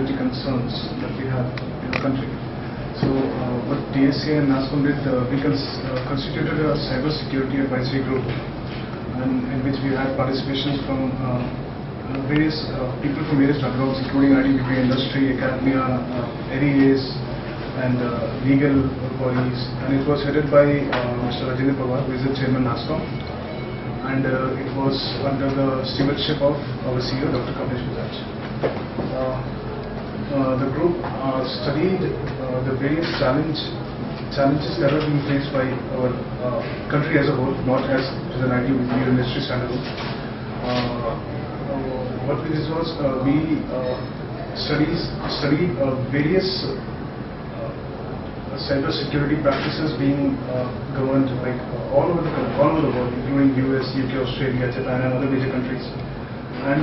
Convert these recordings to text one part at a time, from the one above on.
security concerns that we have in our country. So what DSCI and NASCOM did, we constituted a cyber security advisory group, and in which we had participations from various people from various backgrounds, including IDBP industry, academia, NEAs, and legal bodies. And it was headed by Mr. Rajendra Pawar, who is the chairman NASCOM, and it was under the stewardship of our CEO, Dr. Kamlesh Bajaj. The group studied the various challenges that are being faced by our country as a whole, not as an IT industry standalone. What we did was we studied various cyber security practices being governed like all over the world, including US, UK, Australia, Japan, and other major countries. And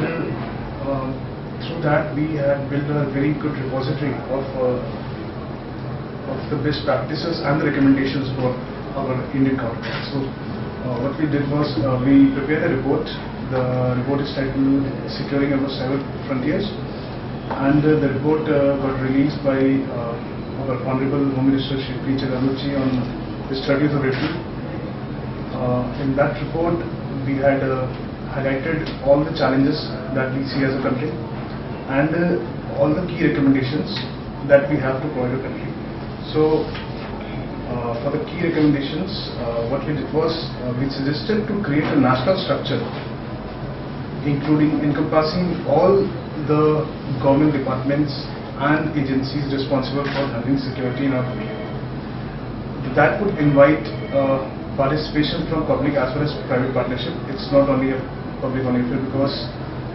through that, we had built a very good repository of the best practices and the recommendations for our Indian counterparts. So what we did was we prepared a report. The report is titled "Securing Our Cyber Frontiers," and the report got released by our Honorable Home Minister Shri P. Chidambaram on the 30th of April. In that report, we had highlighted all the challenges that we see as a country and all the key recommendations that we have to provide a country. So, for the key recommendations, what we did was we suggested to create a national structure, encompassing all the government departments and agencies responsible for handling security in our country. That would invite participation from public as well as private partnership. It's not only a public affair, because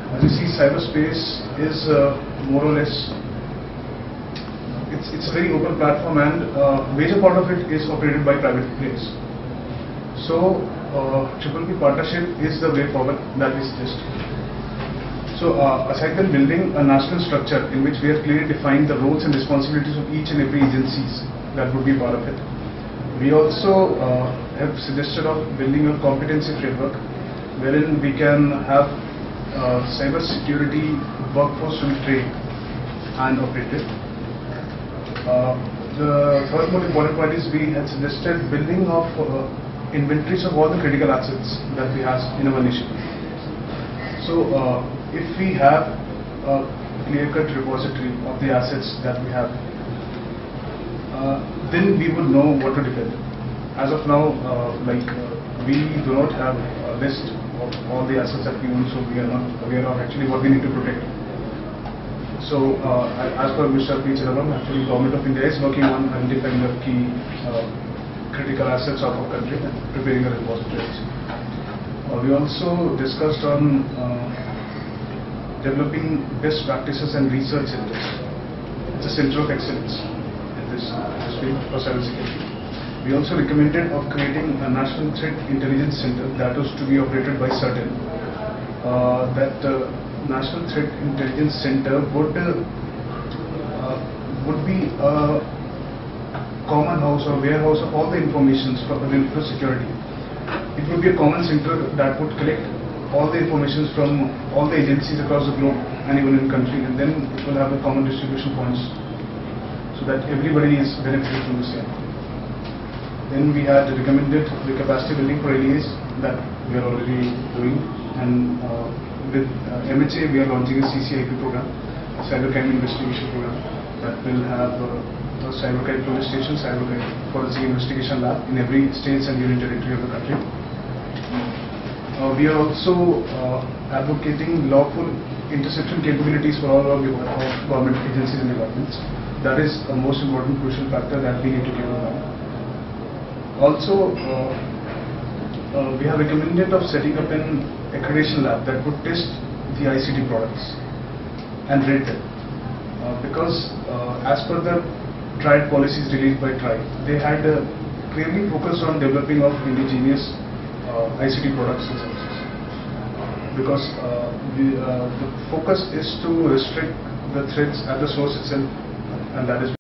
as you see, cyberspace is more or less, it's a very open platform, and major part of it is operated by private players. So Triple P partnership is the way forward that we suggest. So aside from building a national structure in which we have clearly defined the roles and responsibilities of each and every agencies that would be part of it, we also have suggested of building a competency framework wherein we can have cyber security workforce to be trained and operated. The third most important point is we had suggested building of inventories of all the critical assets that we have in our nation. So if we have a clear-cut repository of the assets that we have, then we would know what to defend. As of now, we do not have a list of all the assets that we own, so we are not aware of actually what we need to protect. So as per Mr. P. Chidambaram, actually Government of India is working on identifying the key critical assets of our country and preparing a repository. We also discussed on developing best practices and research centers. It's a center of excellence in this field for cybersecurity. We also recommended of creating a National Threat Intelligence Center that was to be operated by CERTIN. That National Threat Intelligence Center would be a common house or warehouse of all the information for security. It would be a common center that would collect all the information from all the agencies across the globe and even in the country, and then it will have a common distribution points so that everybody is benefited from the same. Then we had recommended the capacity building for LEAs that we are already doing, and with MHA we are launching a CCIP program, a cybercrime investigation program, that will have a cybercrime police station, cybercrime forensic investigation lab in every state and union territory of the country. We are also advocating lawful interception capabilities for all our government agencies and departments. That is a most important crucial factor that we need to keep in mind. Also, we have recommended of setting up an accreditation lab that would test the ICT products and rate them. Because as per the tried policies released by TRI, they had clearly focused on developing of indigenous ICT products and services. Because the focus is to restrict the threats at the source itself, and that is